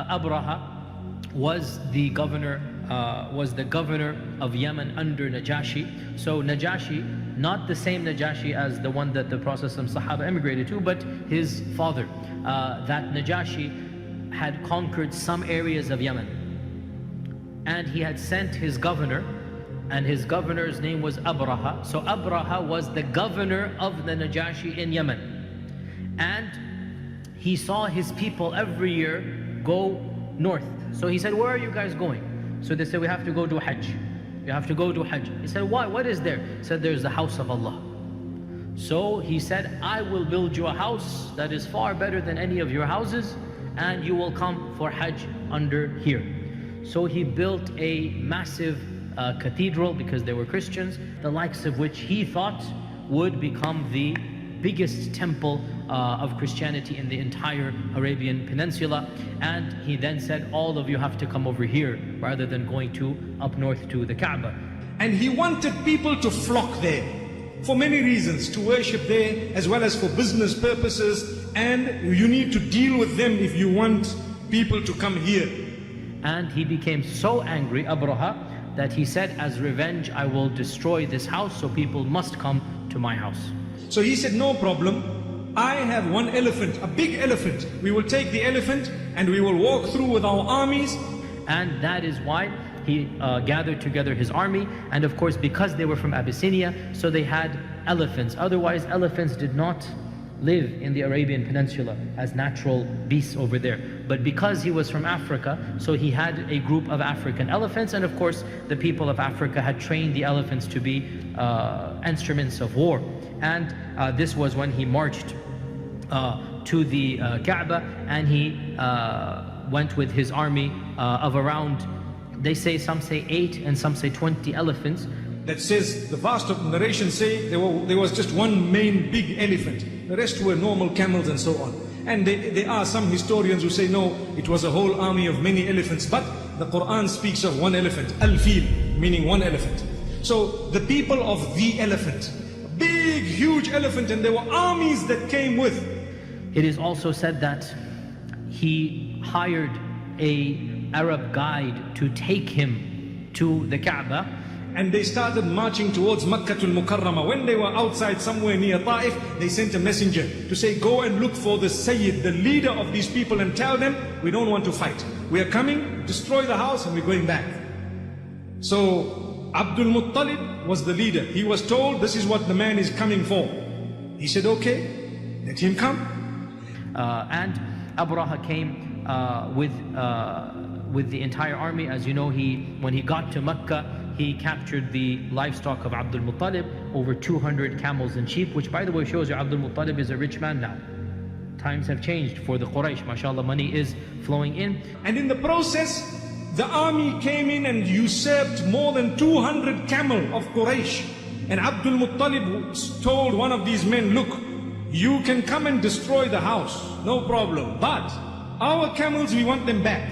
Abrahah was the governor of Yemen under Najashi. So Najashi, not the same Najashi as the one that the Prophet Sahaba emigrated to, but his father. That Najashi had conquered some areas of Yemen, and he had sent his governor, and his governor's name was Abrahah. So Abrahah was the governor of the Najashi in Yemen, and he saw his people every year go north. So he said, where are you guys going? So they said, we have to go to Hajj. You have to go to Hajj. He said, why? What is there? He said, there's the house of Allah. So he said, I will build you a house that is far better than any of your houses, and you will come for Hajj under here. So he built a massive cathedral, because they were Christians, the likes of which he thought would become the biggest temple of Christianity in the entire Arabian Peninsula. And he then said, all of you have to come over here rather than going up north to the Kaaba. And he wanted people to flock there for many reasons, to worship there as well as for business purposes, and you need to deal with them if you want people to come here. And he became so angry, Abrahah, that he said, as revenge, I will destroy this house, so people must come to my house. So he said, no problem, I have one elephant, a big elephant. We will take the elephant and we will walk through with our armies. And that is why he gathered together his army. And of course, because they were from Abyssinia, so they had elephants. Otherwise, elephants did not live in the Arabian Peninsula as natural beasts over there. But because he was from Africa, so he had a group of African elephants. And of course, the people of Africa had trained the elephants to be instruments of war. And this was when he marched to the Kaaba, and he went with his army of around, they say, some say 8 and some say 20 elephants. That says, the vast of narrations say there was just one main big elephant. The rest were normal camels and so on. And there are some historians who say, no, it was a whole army of many elephants. But the Quran speaks of one elephant, الفيل, meaning one elephant. So the people of the elephant, big, huge elephant, and there were armies that came with. It is also said that he hired an Arab guide to take him to the Kaaba. And they started marching towards Makkah al-Mukarramah. When they were outside somewhere near Ta'if, they sent a messenger to say, go and look for the Sayyid, the leader of these people, and tell them, we don't want to fight. We are coming, destroy the house, and we're going back. So Abdul Muttalib was the leader. He was told, this is what the man is coming for. He said, okay, let him come. And Abrahah came with the entire army. As you know, when he got to Mecca, he captured the livestock of Abdul Muttalib, over 200 camels and sheep, which by the way shows you Abdul Muttalib is a rich man now. Times have changed for the Quraysh, mashallah, money is flowing in. And in the process, the army came in and usurped more than 200 camel of Quraysh. And Abdul Muttalib told one of these men, look, you can come and destroy the house, no problem, but our camels, we want them back.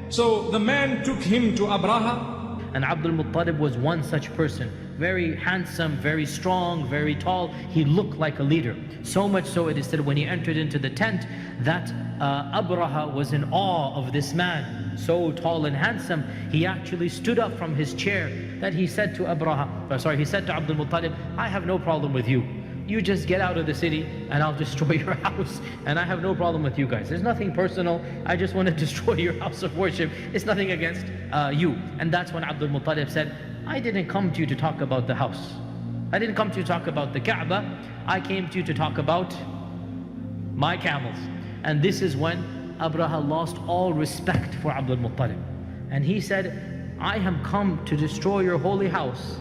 So the man took him to Abrahah. And Abdul Muttalib was one such person, very handsome, very strong, very tall. He looked like a leader. So much so it is said when he entered into the tent that Abrahah was in awe of this man, so tall and handsome. He actually stood up from his chair, that he said to he said to Abdul Muttalib, I have no problem with you. You just get out of the city and I'll destroy your house. And I have no problem with you guys. There's nothing personal. I just want to destroy your house of worship. It's nothing against you. And that's when Abdul Muttalib said, I didn't come to you to talk about the house. I didn't come to you to talk about the Kaaba. I came to you to talk about my camels. And this is when Abrahah lost all respect for Abdul Muttalib. And he said, I have come to destroy your holy house,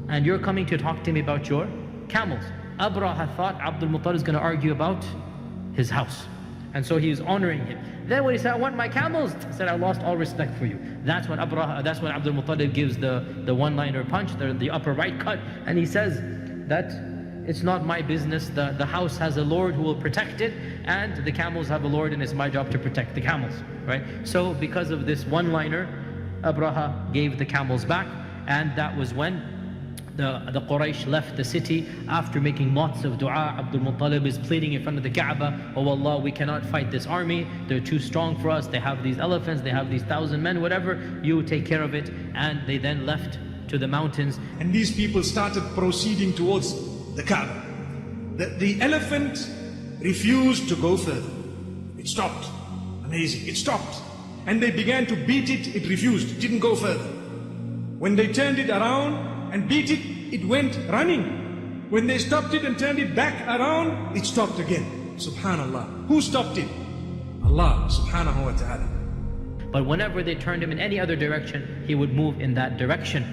and you're coming to talk to me about your camels. Abrahah thought Abdul Muttalib is going to argue about his house. And so he is honoring him. Then when he said, I want my camels, he said, I lost all respect for you. That's when Abdul Muttalib gives the one-liner punch, the upper right cut, and he says that it's not my business. The house has a Lord who will protect it, and the camels have a Lord, and it's my job to protect the camels, right? So because of this one-liner, Abrahah gave the camels back, and that was when the Quraysh left the city after making lots of dua. Abdul Muttalib is pleading in front of the Kaaba, "Oh Allah, we cannot fight this army. They're too strong for us. They have these elephants, they have these 1,000 men, whatever. You take care of it." And they then left to the mountains. And these people started proceeding towards the Kaaba. The elephant refused to go further. It stopped. Amazing. It stopped. And they began to beat it. It refused. It didn't go further. When they turned it around and beat it, it went running. When they stopped it and turned it back around, it stopped again. Subhanallah. Who stopped it? Allah subhanahu wa ta'ala. But whenever they turned him in any other direction, he would move in that direction.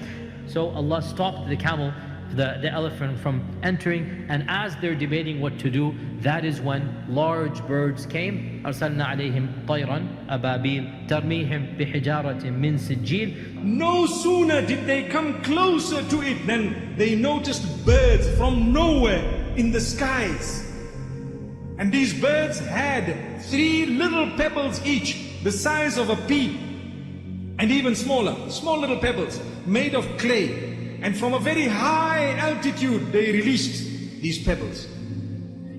So Allah stopped the camel, the elephant from entering, and as they're debating what to do, that is when large birds came. أرسلنا عليهم طيرا أبابيل ترميهم بحجارة من سجيل. No sooner did they come closer to it than they noticed birds from nowhere in the skies. And these birds had 3 little pebbles each, the size of a pea, and even smaller, small little pebbles made of clay. And from a very high altitude they released these pebbles.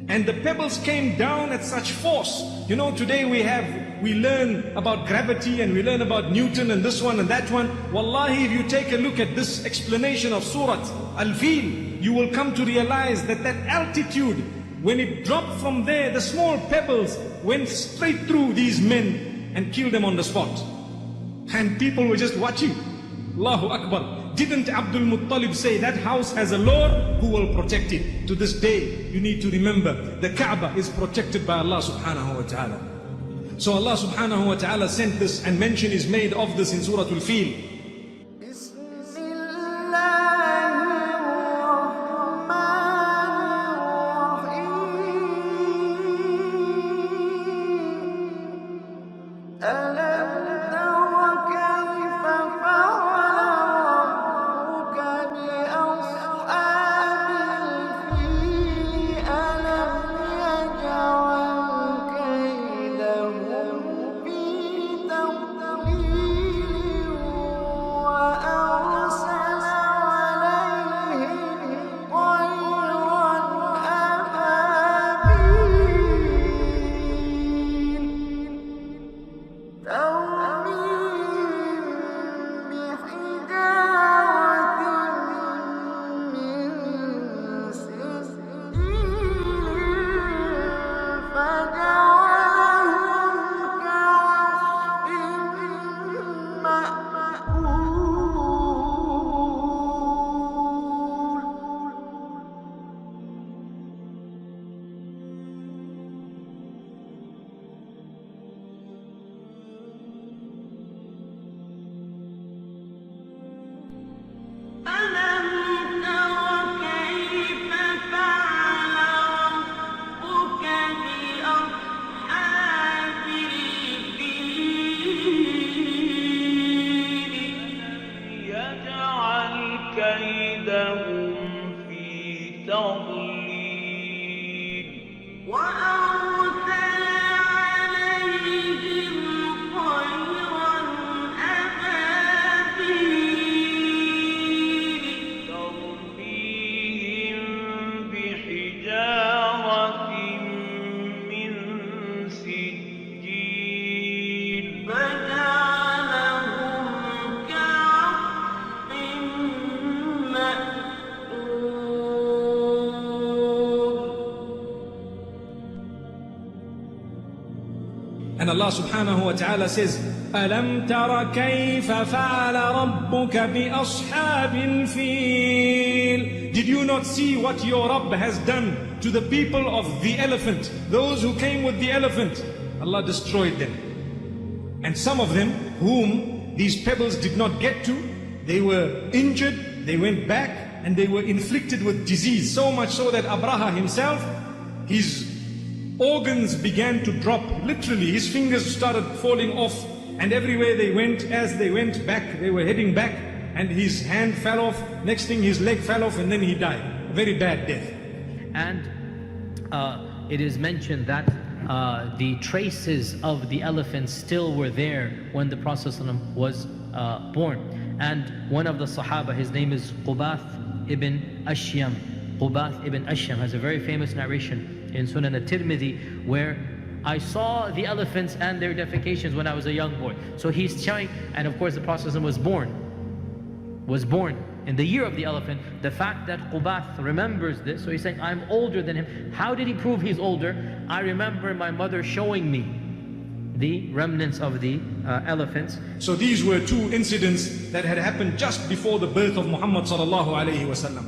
And the pebbles came down at such force. You know, today we learn about gravity and we learn about Newton and this one and that one. Wallahi, if you take a look at this explanation of Surah Al-Fil, you will come to realize that that altitude, when it dropped from there, the small pebbles went straight through these men and killed them on the spot. And people were just watching. Allahu Akbar. Didn't Abdul Muttalib say that house has a Lord who will protect it? To this day, you need to remember, the Kaaba is protected by Allah subhanahu wa ta'ala. So Allah subhanahu wa ta'ala sent this, and mention is made of this in Surah Al-Fil. And Allah subhanahu wa ta'ala says, أَلَمْ تَرَ كَيْفَ فَعَلَ رَبُّكَ بِأَصْحَابِ الْفِيلِ. Did you not see what your Rabb has done to the people of the elephant? Those who came with the elephant, Allah destroyed them. And some of them, whom these pebbles did not get to, they were injured, they went back, and they were inflicted with disease. So much so that Abrahah himself, his organs began to drop. Literally, his fingers started falling off, and everywhere they went, as they went back, they were heading back, and his hand fell off. Next thing, his leg fell off, and then he died. A very bad death. And it is mentioned that the traces of the elephants still were there when the Prophet ﷺ was born. And one of the Sahaba, his name is Qubath ibn Ashyam. Qubath ibn Ashyam has a very famous narration in Sunan al-Tirmidhi where I saw the elephants and their defecations when I was a young boy. So he's showing, and of course the Prophet was born in the year of the elephant. The fact that Qubath remembers this, so he's saying, I'm older than him. How did he prove he's older? I remember my mother showing me the remnants of the elephants. So these were two incidents that had happened just before the birth of Muhammad sallallahu alaihi wasallam.